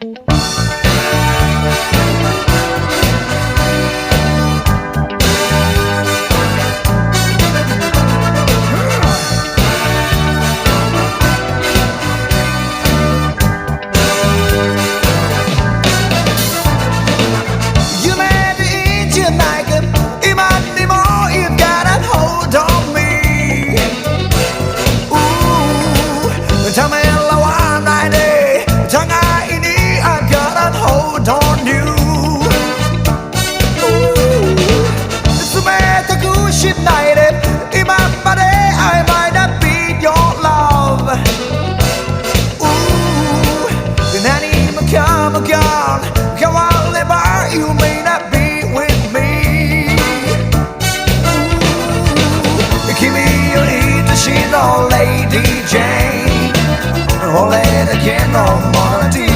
Tell me one night day, tongue I in I gotta hold on you. It's a matter good ship night. In my body, I might not be your love. Ooh, then I need to come again. Come on, live you may not be with me. Ooh, give me your eat the shit, oh Lady Jane. All that again on Monday.